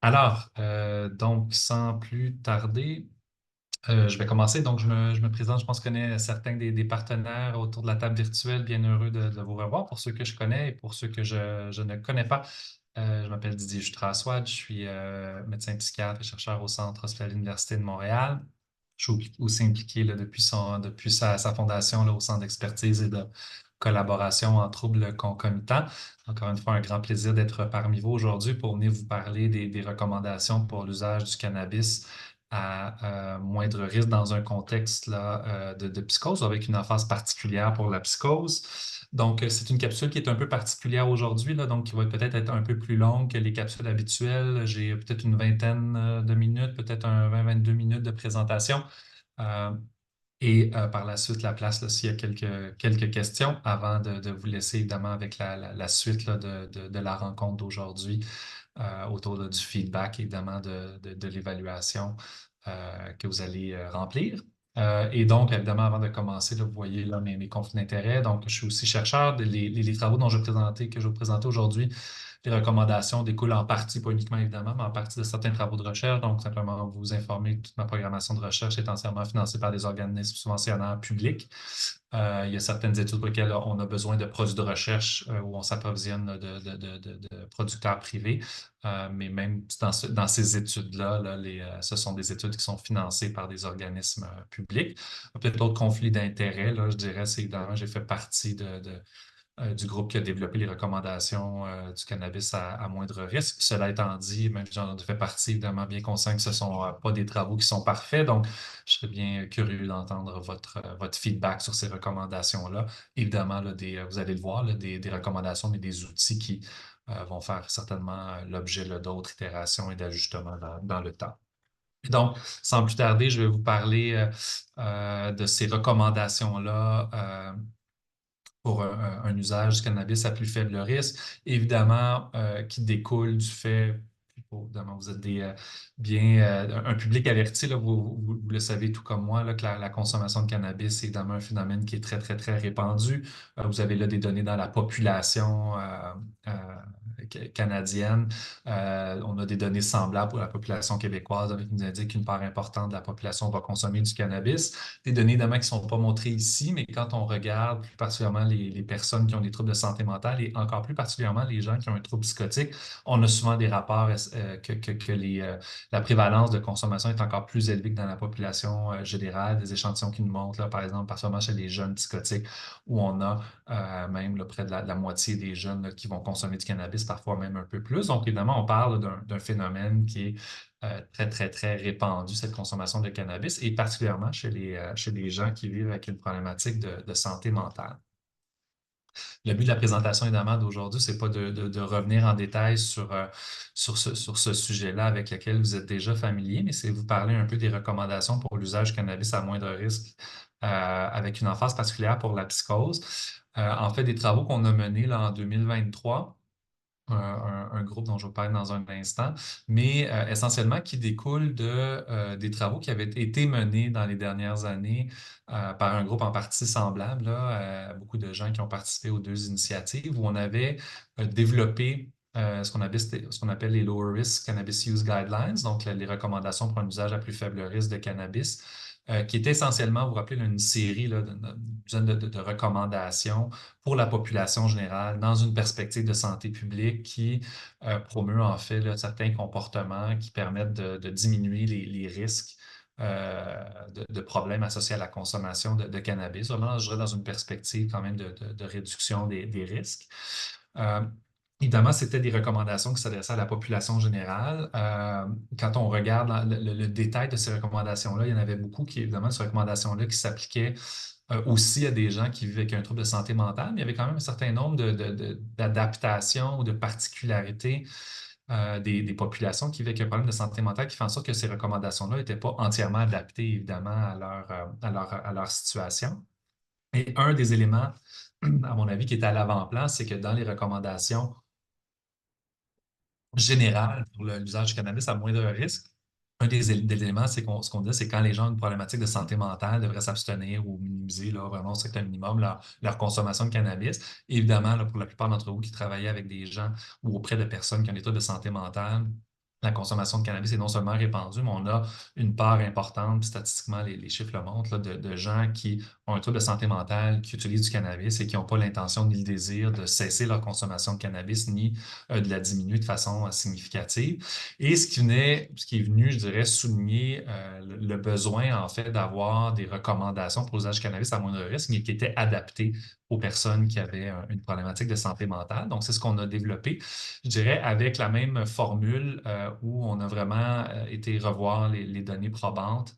Donc, sans plus tarder, je vais commencer. Donc, je me présente. Je pense que je connais certains des partenaires autour de la table virtuelle. Bien heureux de vous revoir. Pour ceux que je connais et pour ceux que je ne connais pas, je m'appelle Didier Jutra-Swad. Je suis médecin psychiatre et chercheur au Centre hospitalier de l'Université de Montréal. Je suis aussi impliqué là, depuis sa fondation là, au Centre d'expertise et de collaboration en troubles concomitants. Encore une fois, un grand plaisir d'être parmi vous aujourd'hui pour venir vous parler des recommandations pour l'usage du cannabis à moindre risque dans un contexte là, de psychose, avec une emphase particulière pour la psychose. Donc, c'est une capsule qui est un peu particulière aujourd'hui, là, donc qui va peut-être être un peu plus longue que les capsules habituelles. J'ai peut-être une vingtaine de minutes, peut-être un 20-22 minutes de présentation. Euh, Par la suite, la place, là, s'il y a quelques questions, avant de vous laisser évidemment avec la suite là, de la rencontre d'aujourd'hui, autour là, du feedback, évidemment, de l'évaluation que vous allez remplir. Et donc, évidemment, avant de commencer, là, vous voyez là, mes conflits d'intérêts. Donc, je suis aussi chercheur. Les travaux que je vais vous présenter aujourd'hui, les recommandations découlent en partie, pas uniquement évidemment, mais en partie de certains travaux de recherche. Donc, simplement vous informer que toute ma programmation de recherche est entièrement financée par des organismes subventionnaires publics. Il y a certaines études pour lesquelles on a besoin de produits de recherche où on s'approvisionne de producteurs privés. Mais même dans ces études-là, là, ce sont des études qui sont financées par des organismes publics. Peut-être d'autres conflits d'intérêts, là, je dirais, c'est évidemment, j'ai fait partie du groupe qui a développé les recommandations du cannabis à moindre risque. Cela étant dit, même si j'en ai fait partie, évidemment, bien conscient que ce ne sont pas des travaux qui sont parfaits. Donc, je serais bien curieux d'entendre votre feedback sur ces recommandations-là. Évidemment, là, vous allez le voir, là, des recommandations, mais des outils qui vont faire certainement l'objet là, d'autres itérations et d'ajustements dans le temps. Et donc, sans plus tarder, je vais vous parler de ces recommandations-là pour un usage du cannabis à plus faible risque, évidemment, qui découle du fait, évidemment, vous êtes un public averti, là, vous le savez tout comme moi, là, que la consommation de cannabis est évidemment un phénomène qui est très, très, très répandu. Vous avez là des données dans la population canadienne. On a des données semblables pour la population québécoise, avec nous indique qu'une part importante de la population va consommer du cannabis. Des données évidemment qui ne sont pas montrées ici, mais quand on regarde plus particulièrement les personnes qui ont des troubles de santé mentale et encore plus particulièrement les gens qui ont un trouble psychotique, on a souvent des rapports que la prévalence de consommation est encore plus élevée que dans la population générale, des échantillons qui nous montrent, là, par exemple, particulièrement chez les jeunes psychotiques, où on a même là, près de la moitié des jeunes là, qui vont consommer du cannabis, parfois même un peu plus. Donc, évidemment, on parle d'un phénomène qui est très, très, très répandue, cette consommation de cannabis, et particulièrement chez les gens qui vivent avec une problématique de santé mentale. Le but de la présentation, évidemment, d'aujourd'hui, c'est pas de revenir en détail sur ce sujet-là avec lequel vous êtes déjà familier, mais c'est vous parler un peu des recommandations pour l'usage du cannabis à moindre risque, avec une emphase particulière pour la psychose. En fait, des travaux qu'on a menés là, en 2023, un groupe dont je vais parler dans un instant, mais essentiellement qui découle des travaux qui avaient été menés dans les dernières années par un groupe en partie semblable, là, beaucoup de gens qui ont participé aux deux initiatives, où on avait développé ce qu'on appelle les Lower Risk Cannabis Use Guidelines, donc les recommandations pour un usage à plus faible risque de cannabis, qui est essentiellement, vous vous rappelez, une série là, d'une dizaine de recommandations pour la population générale dans une perspective de santé publique qui promeut en fait là, certains comportements qui permettent de diminuer les risques de problèmes associés à la consommation de cannabis. Vraiment, je dirais dans une perspective quand même de réduction des risques. Euh, Évidemment, c'était des recommandations qui s'adressaient à la population générale. Quand on regarde le détail de ces recommandations-là, il y en avait beaucoup qui, évidemment, ces recommandations-là qui s'appliquaient aussi à des gens qui vivent avec un trouble de santé mentale, mais il y avait quand même un certain nombre d'adaptations ou de particularités des populations qui vivent avec un problème de santé mentale qui fait en sorte que ces recommandations-là n'étaient pas entièrement adaptées, évidemment, à leur situation. Et un des éléments, à mon avis, qui est à l'avant-plan, c'est que dans les recommandations générales pour l'usage du cannabis à moindre risque, un des éléments, c'est ce qu'on dit, c'est quand les gens ont une problématique de santé mentale, devraient s'abstenir ou minimiser là, vraiment au strict minimum leur consommation de cannabis. Évidemment, là, pour la plupart d'entre vous qui travaillez avec des gens ou auprès de personnes qui ont des troubles de santé mentale, la consommation de cannabis est non seulement répandue, mais on a une part importante, puis statistiquement, les chiffres le montrent, là, de gens qui ont un trouble de santé mentale, qui utilisent du cannabis et qui n'ont pas l'intention ni le désir de cesser leur consommation de cannabis, ni de la diminuer de façon significative. Et ce qui est venu, je dirais, souligner le besoin, en fait, d'avoir des recommandations pour l'usage du cannabis à moindre risque, mais qui étaient adaptées aux personnes qui avaient une problématique de santé mentale. Donc, c'est ce qu'on a développé, je dirais, avec la même formule où on a vraiment été revoir les données probantes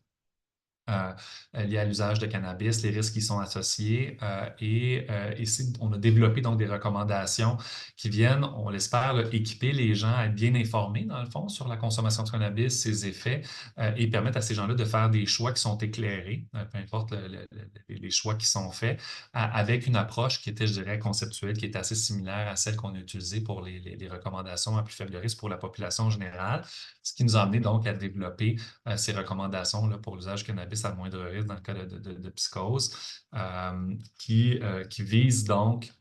euh, liées à l'usage de cannabis, les risques qui sont associés. Et ici, on a développé donc des recommandations qui viennent, on l'espère, là, équiper les gens à être bien informés, dans le fond, sur la consommation de cannabis, ses effets, et permettre à ces gens-là de faire des choix qui sont éclairés, peu importe les choix qui sont faits, avec une approche qui était, je dirais, conceptuelle, qui est assez similaire à celle qu'on a utilisée pour les recommandations à plus faible risque pour la population générale, ce qui nous a amené donc à développer ces recommandations là, pour l'usage du cannabis à moindre risque dans le cas de psychose, qui visent donc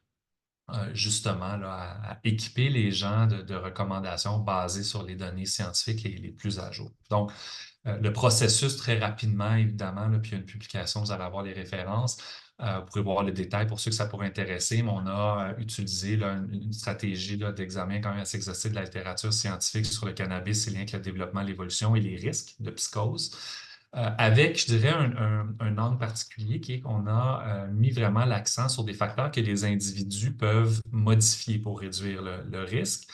justement là, à équiper les gens de recommandations basées sur les données scientifiques les plus à jour. Donc, le processus très rapidement, évidemment, là, puis il y a une publication, vous allez avoir les références. Vous pourrez voir le détail pour ceux que ça pourrait intéresser, mais on a utilisé là, une stratégie là, d'examen quand même assez exhaustif de la littérature scientifique sur le cannabis, ses liens avec le développement, l'évolution et les risques de psychose. Avec, je dirais, un angle particulier qui est qu'on a mis vraiment l'accent sur des facteurs que les individus peuvent modifier pour réduire le risque.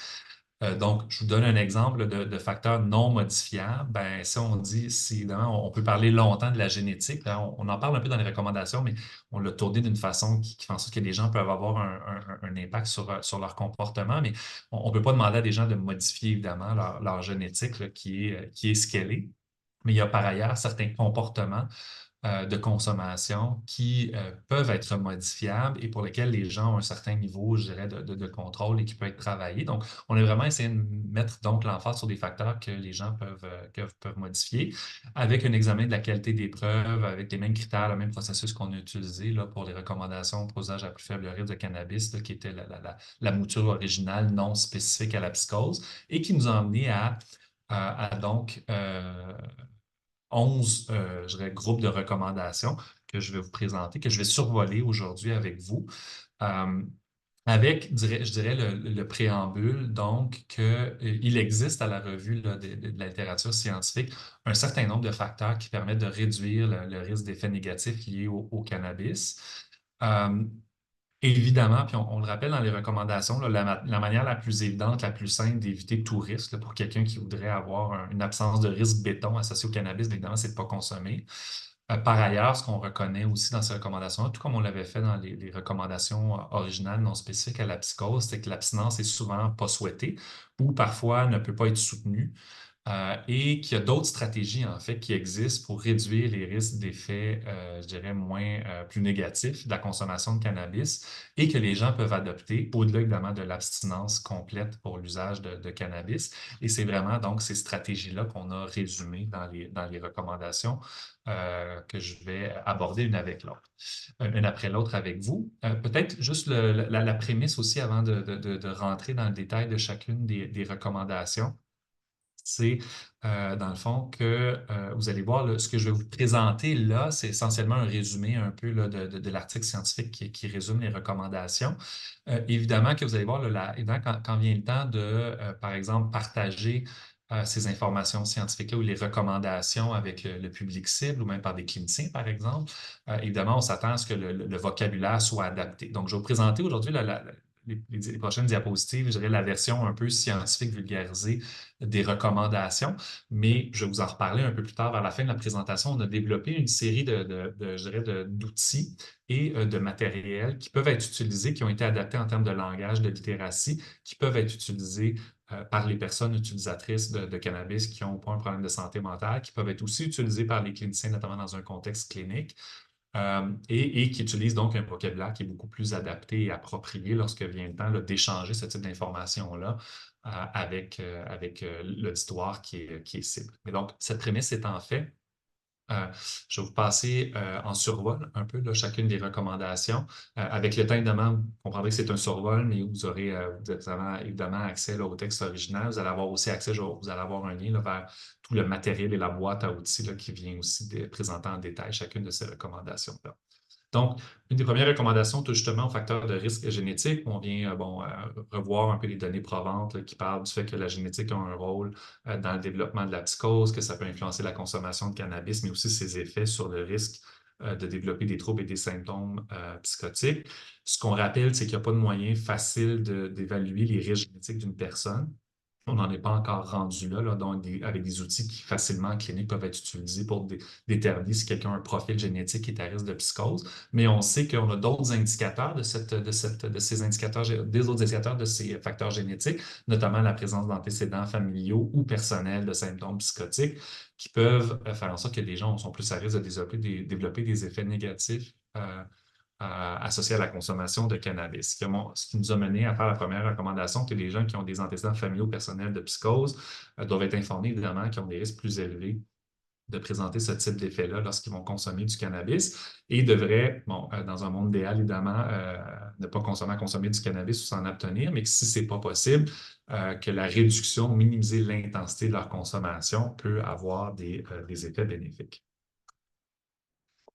Donc, je vous donne un exemple de facteurs non modifiables. Ben, si on dit, si, évidemment, on peut parler longtemps de la génétique. Là, on en parle un peu dans les recommandations, mais on l'a tourné d'une façon qui fait en sorte que les gens peuvent avoir un impact sur leur comportement. Mais on ne peut pas demander à des gens de modifier, évidemment, leur génétique là, qui est ce qu'elle est. Mais il y a par ailleurs certains comportements de consommation qui peuvent être modifiables et pour lesquels les gens ont un certain niveau, je dirais, de contrôle et qui peut être travaillé. Donc, on a vraiment essayé de mettre donc l'emphase sur des facteurs que les gens peuvent modifier avec un examen de la qualité des preuves, avec les mêmes critères, le même processus qu'on a utilisé là, pour les recommandations pour usage à plus faible risque de cannabis, là, qui était la mouture originale non spécifique à la psychose et qui nous a emmené à donc 11 je dirais, groupes de recommandations que je vais vous présenter, que je vais survoler aujourd'hui avec vous. Euh, avec, je dirais, le préambule, donc, qu'il existe à la revue là, de la littérature scientifique un certain nombre de facteurs qui permettent de réduire le risque d'effets négatifs liés au cannabis. Euh, Évidemment, puis on le rappelle dans les recommandations, là, la manière la plus évidente, la plus simple d'éviter tout risque là, pour quelqu'un qui voudrait avoir une absence de risque béton associé au cannabis, bien évidemment, c'est de ne pas consommer. Par ailleurs, ce qu'on reconnaît aussi dans ces recommandations, tout comme on l'avait fait dans les recommandations originales non spécifiques à la psychose, c'est que l'abstinence est souvent pas souhaitée ou parfois ne peut pas être soutenue. Et qu'il y a d'autres stratégies, en fait, qui existent pour réduire les risques d'effets, je dirais, plus négatifs de la consommation de cannabis et que les gens peuvent adopter au-delà, évidemment, de l'abstinence complète pour l'usage de cannabis. Et c'est vraiment, donc, ces stratégies-là qu'on a résumées dans les recommandations que je vais aborder une après l'autre avec vous. Peut-être juste la prémisse aussi avant de rentrer dans le détail de chacune des recommandations c'est dans le fond que vous allez voir là, ce que je vais vous présenter là, c'est essentiellement un résumé un peu là, de l'article scientifique qui résume les recommandations. Évidemment que vous allez voir, là, évidemment, quand vient le temps de, par exemple, partager ces informations scientifiques-là ou les recommandations avec le public cible ou même par des cliniciens, par exemple, évidemment, on s'attend à ce que le vocabulaire soit adapté. Donc, je vais vous présenter aujourd'hui les prochaines diapositives, je dirais la version un peu scientifique vulgarisée des recommandations, mais je vais vous en reparler un peu plus tard vers la fin de la présentation. On a développé une série je dirais, d'outils et de matériels qui peuvent être utilisés, qui ont été adaptés en termes de langage, de littératie, qui peuvent être utilisés par les personnes utilisatrices de cannabis qui n'ont pas un problème de santé mentale, qui peuvent être aussi utilisés par les cliniciens, notamment dans un contexte clinique. Et qui utilisent donc un vocabulaire qui est beaucoup plus adapté et approprié lorsque vient le temps d'échanger ce type d'informations-là avec l'auditoire qui est cible. Mais donc, cette prémisse étant faite, Euh, je vais vous passer en survol un peu là, chacune des recommandations. Avec le temps, évidemment, vous comprendrez que c'est un survol, mais vous avez évidemment accès là, au texte original. Vous allez avoir aussi accès, vous allez avoir un lien là, vers tout le matériel et la boîte à outils là, qui vient aussi présenter en détail chacune de ces recommandations-là. Donc, une des premières recommandations touche justement aux facteurs de risque génétique. On vient revoir un peu les données probantes là, qui parlent du fait que la génétique a un rôle dans le développement de la psychose, que ça peut influencer la consommation de cannabis, mais aussi ses effets sur le risque de développer des troubles et des symptômes psychotiques. Ce qu'on rappelle, c'est qu'il n'y a pas de moyen facile d'évaluer les risques génétiques d'une personne. On n'en est pas encore rendu là, donc avec des outils qui facilement en clinique peuvent être utilisés pour déterminer si quelqu'un a un profil génétique qui est à risque de psychose. Mais on sait qu'on a d'autres indicateurs de ces indicateurs, des autres indicateurs de ces facteurs génétiques, notamment la présence d'antécédents familiaux ou personnels de symptômes psychotiques, qui peuvent faire en sorte que les gens sont plus à risque de développer des effets négatifs associés à la consommation de cannabis. Ce qui nous a mené à faire la première recommandation, que les gens qui ont des antécédents familiaux personnels de psychose doivent être informés, évidemment, qu'ils ont des risques plus élevés de présenter ce type d'effet-là lorsqu'ils vont consommer du cannabis et devraient, dans un monde idéal, évidemment, ne pas consommer du cannabis ou s'en abstenir, mais que si ce n'est pas possible, que la réduction, minimiser l'intensité de leur consommation peut avoir des effets bénéfiques.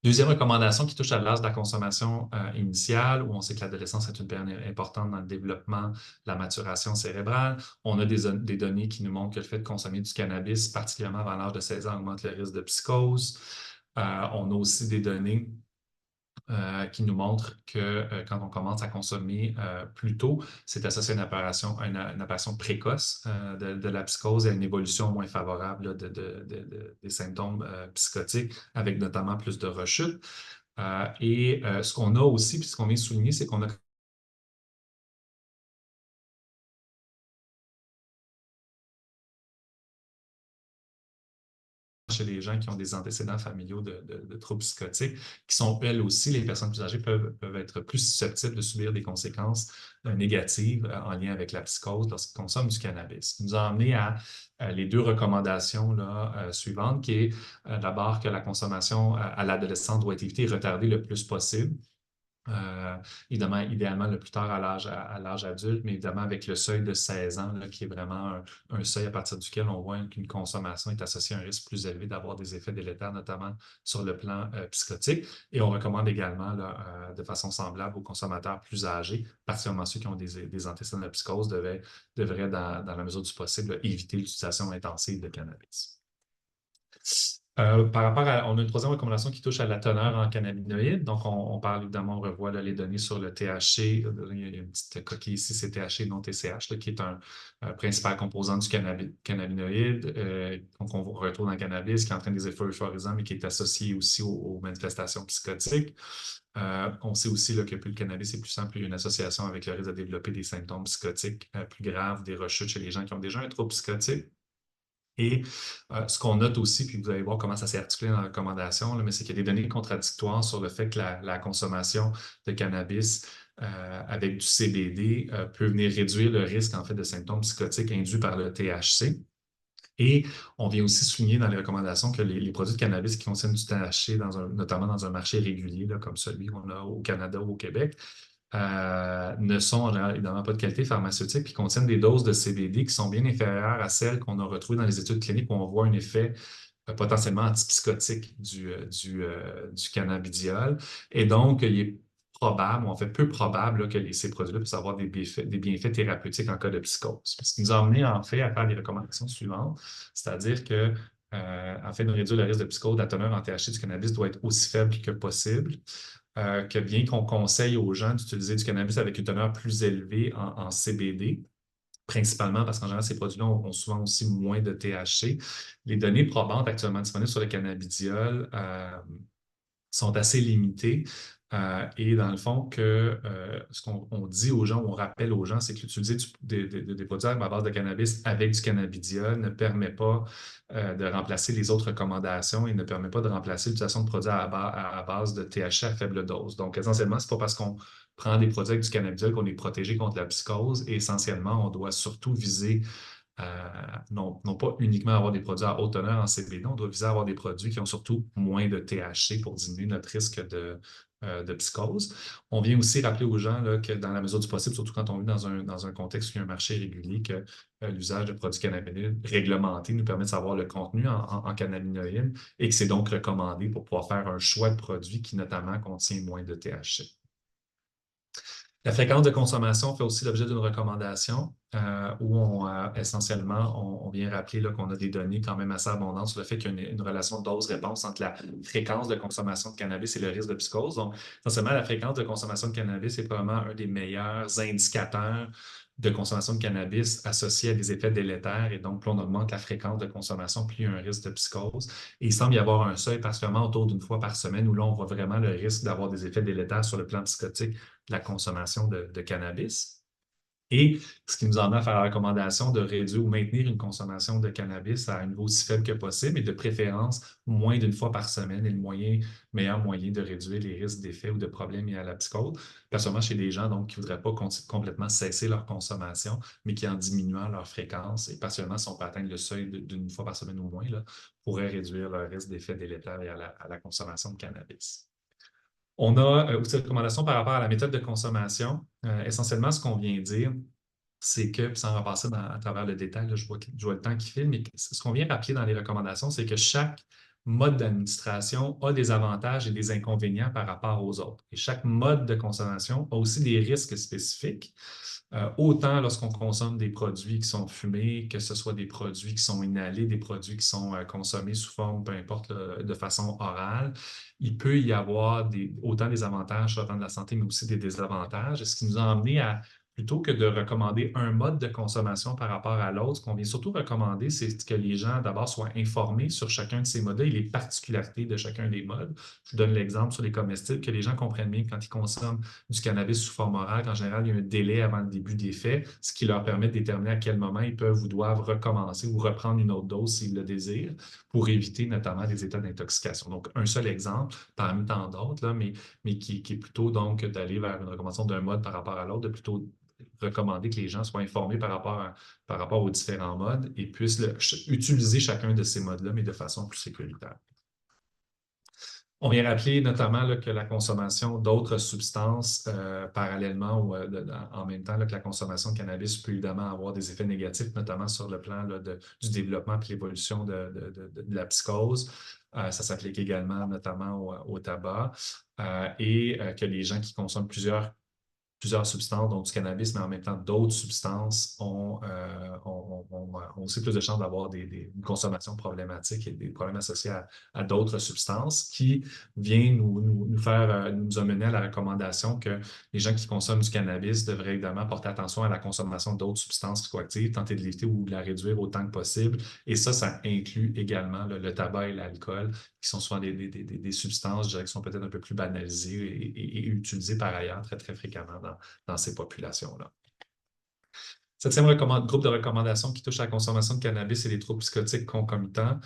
Deuxième recommandation qui touche à l'âge de la consommation initiale, où on sait que l'adolescence est une période importante dans le développement, la maturation cérébrale. On a des données qui nous montrent que le fait de consommer du cannabis, particulièrement avant l'âge de 16 ans, augmente le risque de psychose. On a aussi des données qui nous montrent que quand on commence à consommer plus tôt, c'est associé à une apparition précoce de la psychose et à une évolution moins favorable là, des symptômes psychotiques, avec notamment plus de rechutes. Ce qu'on a aussi, puis ce qu'on vient de souligner, c'est qu'on a chez les gens qui ont des antécédents familiaux de troubles psychotiques, qui sont elles aussi, les personnes plus âgées peuvent être plus susceptibles de subir des conséquences négatives en lien avec la psychose lorsqu'ils consomment du cannabis. Ce qui nous a amené à les deux recommandations là, suivantes, qui est d'abord que la consommation à l'adolescent doit être évitée et retardée le plus possible. Évidemment, idéalement le plus tard à l'âge adulte, mais évidemment avec le seuil de 16 ans, là, qui est vraiment un seuil à partir duquel on voit qu'une consommation est associée à un risque plus élevé d'avoir des effets délétères, notamment sur le plan psychotique. Et on recommande également, là, de façon semblable aux consommateurs plus âgés, particulièrement ceux qui ont des antécédents de psychose, devraient dans la mesure du possible, éviter l'utilisation intensive de cannabis. On a une troisième recommandation qui touche à la teneur en cannabinoïdes. Donc, on parle évidemment, on revoit là, les données sur le THC. Il y a une petite coquille ici, c'est THC, non TCH, là, qui est un principal composant du cannabinoïde. Donc, on retrouve dans le cannabis, qui entraîne des effets euphorisants, mais qui est associé aussi aux manifestations psychotiques. On sait aussi là, que plus le cannabis est plus simple, plus il y a une association avec le risque de développer des symptômes psychotiques plus graves, des rechutes chez les gens qui ont déjà un trouble psychotique. Et ce qu'on note aussi, puis vous allez voir comment ça s'est articulé dans la recommandation, là, mais c'est qu'il y a des données contradictoires sur le fait que la consommation de cannabis avec du CBD peut venir réduire le risque en fait de symptômes psychotiques induits par le THC. Et on vient aussi souligner dans les recommandations que les produits de cannabis qui contiennent du THC, notamment dans un marché régulier là, comme celui qu'on a au Canada ou au Québec, ne sont évidemment pas de qualité pharmaceutique puis contiennent des doses de CBD qui sont bien inférieures à celles qu'on a retrouvées dans les études cliniques où on voit un effet potentiellement antipsychotique du cannabidiol. Et donc, il est probable, ou en fait peu probable, là, que ces produits-là puissent avoir des bienfaits thérapeutiques en cas de psychose. Ce qui nous a amené en fait à faire les recommandations suivantes, c'est-à-dire que afin de réduire le risque de psychose, la teneur en THC du cannabis doit être aussi faible que possible. Que bien qu'on conseille aux gens d'utiliser du cannabis avec une teneur plus élevée en CBD, principalement parce qu'en général, ces produits-là ont souvent aussi moins de THC. Les données probantes actuellement disponibles sur le cannabidiol sont assez limitées. Et dans le fond, ce qu'on dit aux gens, on rappelle aux gens, c'est qu'utiliser des produits à base de cannabis avec du cannabidiol ne permet pas de remplacer les autres recommandations et ne permet pas de remplacer l'utilisation de produits à base de THC à faible dose. Donc, essentiellement, ce n'est pas parce qu'on prend des produits avec du cannabidiol qu'on est protégé contre la psychose. Et essentiellement, on doit surtout viser non pas uniquement avoir des produits à haute teneur en CBD, on doit viser à avoir des produits qui ont surtout moins de THC pour diminuer notre risque de psychose. On vient aussi rappeler aux gens là, que dans la mesure du possible, surtout quand on vit dans un contexte où il y a un marché régulier, que l'usage de produits cannabinoïdes réglementés nous permet de savoir le contenu en cannabinoïdes et que c'est donc recommandé pour pouvoir faire un choix de produit qui notamment contient moins de THC. La fréquence de consommation fait aussi l'objet d'une recommandation où essentiellement, on vient rappeler qu'on a des données quand même assez abondantes sur le fait qu'il y a une relation dose-réponse entre la fréquence de consommation de cannabis et le risque de psychose. Donc, essentiellement, la fréquence de consommation de cannabis est probablement un des meilleurs indicateurs de consommation de cannabis associé à des effets délétères. Et donc, plus on augmente la fréquence de consommation, plus il y a un risque de psychose. Et il semble y avoir un seuil, particulièrement autour d'une fois par semaine, où là, on voit vraiment le risque d'avoir des effets délétères sur le plan psychotique de la consommation de cannabis. Et ce qui nous emmène à faire la recommandation de réduire ou maintenir une consommation de cannabis à un niveau aussi faible que possible et de préférence moins d'une fois par semaine est le meilleur moyen de réduire les risques d'effets ou de problèmes liés à la psychose. Personnellement, chez des gens donc, qui ne voudraient pas complètement cesser leur consommation, mais qui en diminuant leur fréquence, et particulièrement si on peut atteindre le seuil d'une fois par semaine au moins, là, pourraient réduire leur risque d'effets délétères à la consommation de cannabis. On a aussi des recommandations par rapport à la méthode de consommation. Essentiellement, ce qu'on vient dire, c'est que, puis sans repasser à travers le détail, là, je vois le temps qui file, mais ce qu'on vient rappeler dans les recommandations, c'est que chaque mode d'administration a des avantages et des inconvénients par rapport aux autres. Et chaque mode de consommation a aussi des risques spécifiques. Autant lorsqu'on consomme des produits qui sont fumés, que ce soit des produits qui sont inhalés, des produits qui sont consommés sous forme, peu importe, de façon orale, il peut y avoir autant des avantages sur le plan de la santé, mais aussi des désavantages. Ce qui nous a amené à, plutôt que de recommander un mode de consommation par rapport à l'autre, ce qu'on vient surtout recommander, c'est que les gens d'abord soient informés sur chacun de ces modes-là et les particularités de chacun des modes. Je vous donne l'exemple sur les comestibles, que les gens comprennent bien que quand ils consomment du cannabis sous forme orale, qu'en général, il y a un délai avant le début des faits, ce qui leur permet de déterminer à quel moment ils peuvent ou doivent recommencer ou reprendre une autre dose s'ils le désirent, pour éviter notamment des états d'intoxication. Donc, un seul exemple, parmi tant d'autres, là, mais qui est plutôt donc d'aller vers une recommandation d'un mode par rapport à l'autre, de plutôt recommander que les gens soient informés par rapport aux différents modes et puissent utiliser chacun de ces modes-là, mais de façon plus sécuritaire. On vient rappeler notamment là, que la consommation d'autres substances parallèlement ou en même temps là, que la consommation de cannabis peut évidemment avoir des effets négatifs, notamment sur le plan là, du développement et l'évolution de la psychose. Ça s'applique également notamment au tabac et que les gens qui consomment plusieurs substances, donc du cannabis, mais en même temps d'autres substances ont aussi plus de chances d'avoir une consommation problématique et des problèmes associés à d'autres substances qui vient nous amener à la recommandation que les gens qui consomment du cannabis devraient évidemment porter attention à la consommation d'autres substances psychoactives, tenter de l'éviter ou de la réduire autant que possible. Et ça inclut également le tabac et l'alcool, qui sont souvent des substances, je dirais, qui sont peut-être un peu plus banalisées et utilisées par ailleurs très, très fréquemment dans ces populations-là. Septième groupe de recommandations qui touche à la consommation de cannabis et les troubles psychotiques concomitants,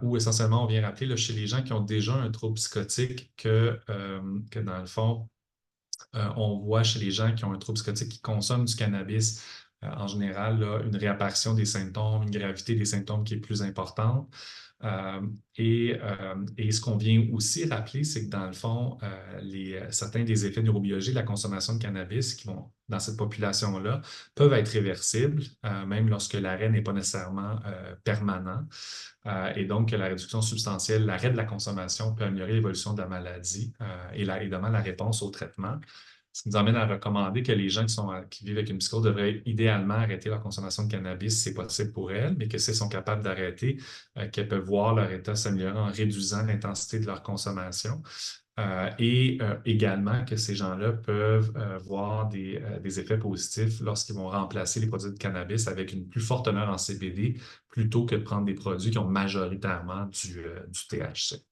où essentiellement on vient rappeler là, chez les gens qui ont déjà un trouble psychotique que dans le fond, on voit chez les gens qui ont un trouble psychotique qui consomment du cannabis, en général, là, une réapparition des symptômes, une gravité des symptômes qui est plus importante. Et ce qu'on vient aussi rappeler, c'est que dans le fond, certains des effets neurobiologiques de la consommation de cannabis qui vont dans cette population-là peuvent être réversibles, même lorsque l'arrêt n'est pas nécessairement permanent. Et donc, la réduction substantielle, l'arrêt de la consommation peut améliorer l'évolution de la maladie et évidemment la réponse au traitement. Ce qui nous amène à recommander que les gens qui vivent avec une psychose devraient idéalement arrêter leur consommation de cannabis si c'est possible pour elles, mais que s'ils sont capables d'arrêter, qu'elles peuvent voir leur état s'améliorer en réduisant l'intensité de leur consommation. Et également que ces gens-là peuvent voir des effets positifs lorsqu'ils vont remplacer les produits de cannabis avec une plus forte teneur en CBD plutôt que de prendre des produits qui ont majoritairement du THC.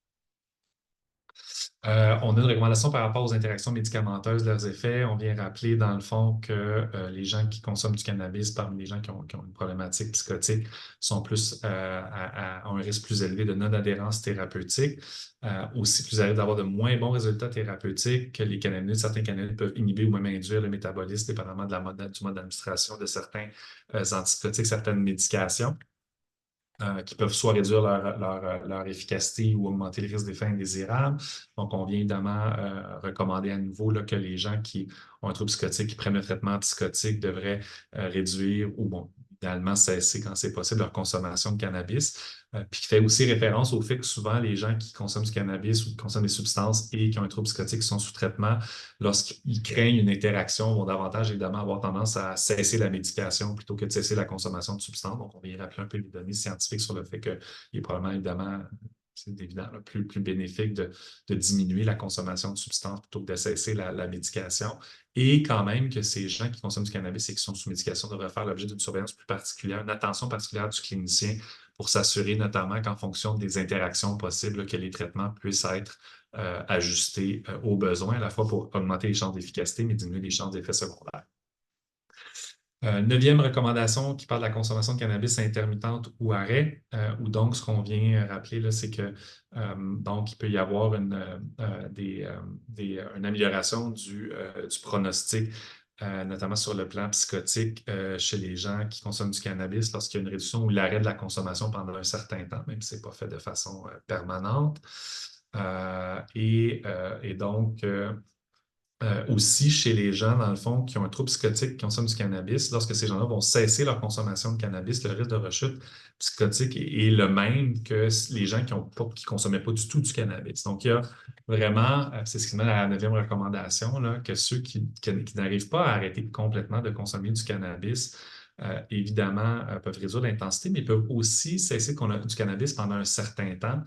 On a une recommandation par rapport aux interactions médicamenteuses, leurs effets. On vient rappeler, dans le fond, que les gens qui consomment du cannabis, parmi les gens qui ont une problématique psychotique, sont plus ont un risque plus élevé de non-adhérence thérapeutique, aussi plus à l'aise d'avoir de moins bons résultats thérapeutiques que les cannabinoïdes. Certains cannabinoïdes peuvent inhiber ou même induire le métabolisme, dépendamment du mode d'administration de certains antipsychotiques, certaines médications qui peuvent soit réduire leur efficacité ou augmenter le risque d'effets indésirables. Donc, on vient évidemment recommander à nouveau là, que les gens qui ont un trouble psychotique, qui prennent un traitement psychotique, devraient réduire ou, bon, idéalement cesser quand c'est possible leur consommation de cannabis. Puis qui fait aussi référence au fait que souvent les gens qui consomment du cannabis ou qui consomment des substances et qui ont un trouble psychotique qui sont sous traitement, lorsqu'ils craignent une interaction, vont davantage évidemment avoir tendance à cesser la médication plutôt que de cesser la consommation de substances. Donc, on vient rappeler un peu les données scientifiques sur le fait qu'il est probablement, évidemment, c'est évident, là, plus bénéfique de diminuer la consommation de substances plutôt que de cesser la médication. Et quand même que ces gens qui consomment du cannabis et qui sont sous médication devraient faire l'objet d'une surveillance plus particulière, une attention particulière du clinicien pour s'assurer notamment qu'en fonction des interactions possibles, que les traitements puissent être ajustés aux besoins, à la fois pour augmenter les chances d'efficacité, mais diminuer les chances d'effets secondaires. Neuvième recommandation qui parle de la consommation de cannabis intermittente ou arrêt, où donc ce qu'on vient rappeler, là, c'est que donc il peut y avoir une amélioration du pronostic, notamment sur le plan psychotique chez les gens qui consomment du cannabis lorsqu'il y a une réduction ou l'arrêt de la consommation pendant un certain temps, même si ce n'est pas fait de façon permanente. Et donc, aussi chez les gens, dans le fond, qui ont un trouble psychotique, qui consomment du cannabis, lorsque ces gens-là vont cesser leur consommation de cannabis, le risque de rechute psychotique est le même que les gens qui ne consommaient pas du tout du cannabis. Donc, il y a vraiment, c'est ce qui mène à la neuvième recommandation, là, que ceux qui n'arrivent pas à arrêter complètement de consommer du cannabis, évidemment, peuvent réduire l'intensité, mais peuvent aussi cesser du cannabis pendant un certain temps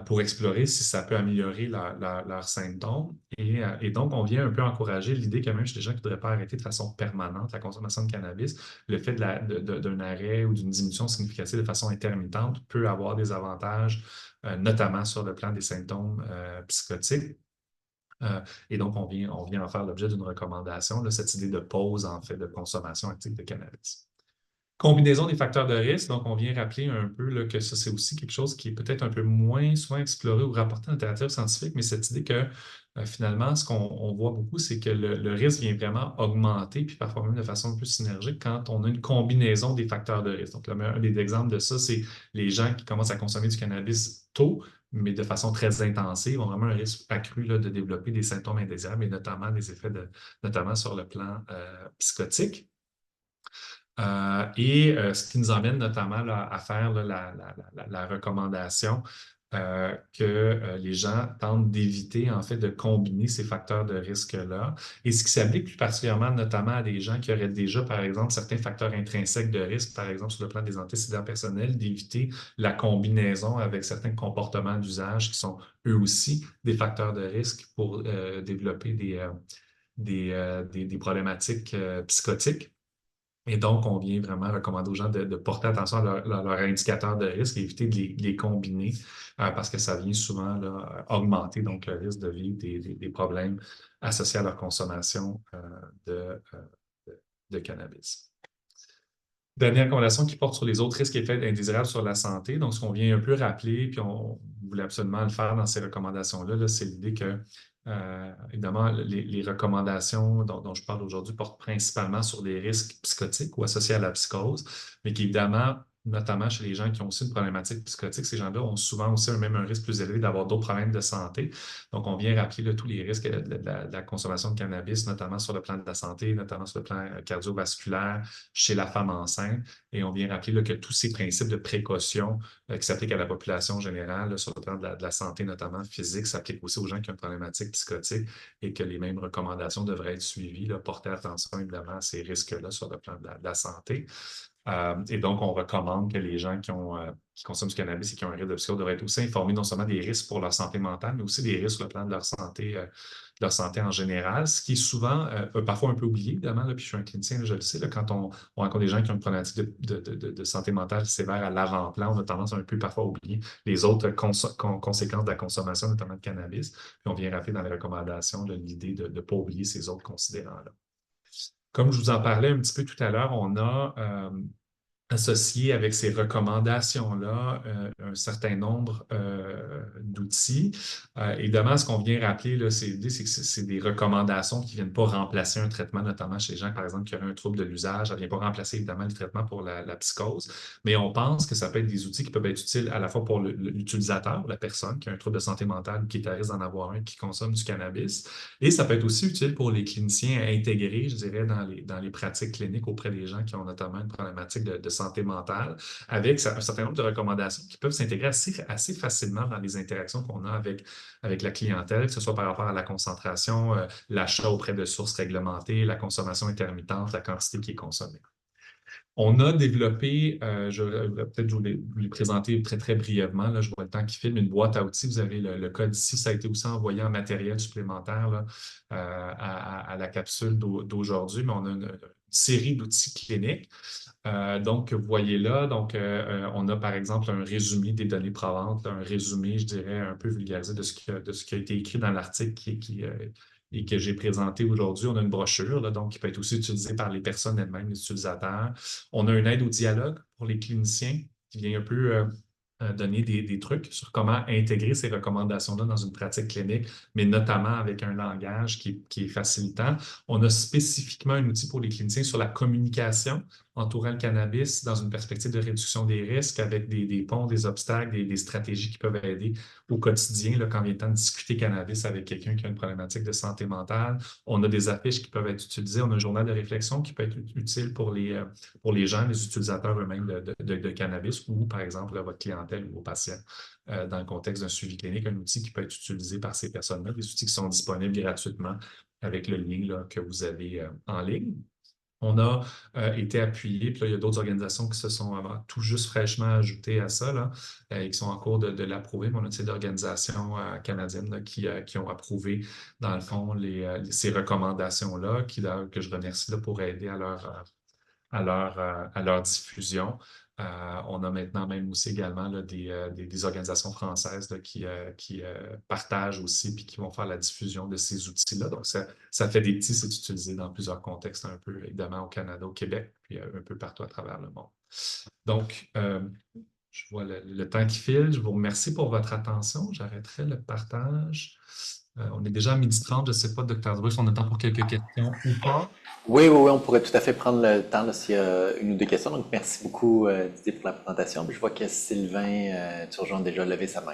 pour explorer si ça peut améliorer leurs symptômes. Et donc, on vient un peu encourager l'idée que même chez les gens qui ne devraient pas arrêter de façon permanente la consommation de cannabis, le fait d'un arrêt ou d'une diminution significative de façon intermittente peut avoir des avantages, notamment sur le plan des symptômes psychotiques. Et donc, on vient en faire l'objet d'une recommandation, là, cette idée de pause, en fait, de consommation active de cannabis. Combinaison des facteurs de risque, donc on vient rappeler un peu là, que ça, c'est aussi quelque chose qui est peut-être un peu moins souvent exploré ou rapporté en littérature scientifique, mais cette idée que finalement, ce qu'on voit beaucoup, c'est que le risque vient vraiment augmenter, puis parfois même de façon plus synergique quand on a une combinaison des facteurs de risque. Donc, un des exemples de ça, c'est les gens qui commencent à consommer du cannabis tôt, mais de façon très intensive, ont vraiment un risque accru là, de développer des symptômes indésirables, et notamment des effets notamment sur le plan psychotique. Ce qui nous emmène notamment là, à faire là, la recommandation que les gens tentent d'éviter en fait de combiner ces facteurs de risque-là. Et ce qui s'applique plus particulièrement notamment à des gens qui auraient déjà, par exemple, certains facteurs intrinsèques de risque, par exemple sur le plan des antécédents personnels, d'éviter la combinaison avec certains comportements d'usage qui sont eux aussi des facteurs de risque pour développer des problématiques psychotiques. Et donc, on vient vraiment recommander aux gens de porter attention à leur indicateur de risque et éviter de les combiner parce que ça vient souvent là, augmenter donc, le risque de vivre des problèmes associés à leur consommation de cannabis. Dernière recommandation qui porte sur les autres risques et effets indésirables sur la santé. Donc, ce qu'on vient un peu rappeler, puis on voulait absolument le faire dans ces recommandations-là, -là, c'est l'idée que, évidemment, les recommandations dont je parle aujourd'hui portent principalement sur des risques psychotiques ou associés à la psychose, mais qu'évidemment, notamment chez les gens qui ont aussi une problématique psychotique, ces gens-là ont souvent aussi même un risque plus élevé d'avoir d'autres problèmes de santé. Donc, on vient rappeler là, tous les risques de la consommation de cannabis, notamment sur le plan de la santé, notamment sur le plan cardiovasculaire, chez la femme enceinte. Et on vient rappeler là, que tous ces principes de précaution qui s'appliquent à la population générale, là, sur le plan de la santé, notamment physique, s'appliquent aussi aux gens qui ont une problématique psychotique et que les mêmes recommandations devraient être suivies, là, porter attention évidemment à ces risques-là sur le plan de la santé. Et donc, on recommande que les gens qui consomment du cannabis et qui ont un risque de psychose devraient être aussi informés non seulement des risques pour leur santé mentale, mais aussi des risques sur le plan de leur santé en général, ce qui est souvent, parfois un peu oublié, évidemment, là, puis je suis un clinicien, là, je le sais, là, quand on rencontre des gens qui ont une problématique de santé mentale sévère à l'avant-plan, on a tendance un peu parfois à oublier les autres conséquences de la consommation, notamment de cannabis. Puis on vient rappeler dans les recommandations l'idée de ne pas oublier ces autres considérants-là. Comme je vous en parlais un petit peu tout à l'heure, on a associé avec ces recommandations-là un certain nombre d'outils. Évidemment, ce qu'on vient rappeler, là, c'est que c'est des recommandations qui ne viennent pas remplacer un traitement, notamment chez les gens, par exemple, qui auraient un trouble de l'usage. Ça ne vient pas remplacer, évidemment, le traitement pour la psychose, mais on pense que ça peut être des outils qui peuvent être utiles à la fois pour l'utilisateur, la personne qui a un trouble de santé mentale ou qui est à risque d'en avoir un, qui consomme du cannabis, et ça peut être aussi utile pour les cliniciens à intégrer, je dirais, dans les pratiques cliniques auprès des gens qui ont notamment une problématique de santé mentale, avec un certain nombre de recommandations qui peuvent s'intégrer assez facilement dans les interactions qu'on a avec la clientèle, que ce soit par rapport à la concentration, l'achat auprès de sources réglementées, la consommation intermittente, la quantité qui est consommée. On a développé, je vais peut-être vous les présenter très, très brièvement. Là, je vois le temps qui filme, une boîte à outils. Vous avez le code ici. Ça a été aussi envoyé en matériel supplémentaire là, à la capsule d'aujourd'hui, mais on a une série d'outils cliniques. Donc, vous voyez là, donc, on a par exemple un résumé des données probantes, un résumé, je dirais, un peu vulgarisé de ce qui a été écrit dans l'article et que j'ai présenté aujourd'hui. On a une brochure, là, donc, qui peut être aussi utilisée par les personnes elles-mêmes, les utilisateurs. On a une aide au dialogue pour les cliniciens qui vient un peu donner des trucs sur comment intégrer ces recommandations-là dans une pratique clinique, mais notamment avec un langage qui est facilitant. On a spécifiquement un outil pour les cliniciens sur la communication entourant le cannabis dans une perspective de réduction des risques avec des ponts, des obstacles, des stratégies qui peuvent aider au quotidien là, quand il est temps de discuter cannabis avec quelqu'un qui a une problématique de santé mentale. On a des affiches qui peuvent être utilisées. On a un journal de réflexion qui peut être utile pour les gens, les utilisateurs eux-mêmes de cannabis ou, par exemple, là, votre clientèle ou vos patients dans le contexte d'un suivi clinique, un outil qui peut être utilisé par ces personnes-là, des outils qui sont disponibles gratuitement avec le lien là, que vous avez en ligne. On a été appuyé, puis là, il y a d'autres organisations qui se sont tout juste fraîchement ajoutées à ça, là, et qui sont en cours de l'approuver, mais on a des organisations canadiennes là, qui ont approuvé, dans le fond, ces recommandations-là, que je remercie là, pour aider à leur diffusion. On a maintenant même aussi également là, des organisations françaises là, qui partagent aussi puis qui vont faire la diffusion de ces outils-là. Donc, ça fait des petits, c'est utilisé dans plusieurs contextes, un peu évidemment au Canada, au Québec, puis un peu partout à travers le monde. Donc, je vois le temps qui file. Je vous remercie pour votre attention. J'arrêterai le partage. On est déjà à 12h30. Je ne sais pas, Dr. Drouin, si on a temps pour quelques questions ou pas. Oui, oui, oui, on pourrait tout à fait prendre le temps là, s'il y a une ou deux questions. Donc, merci beaucoup, Didier, pour la présentation. Puis je vois que Sylvain Turgeon a déjà levé sa main.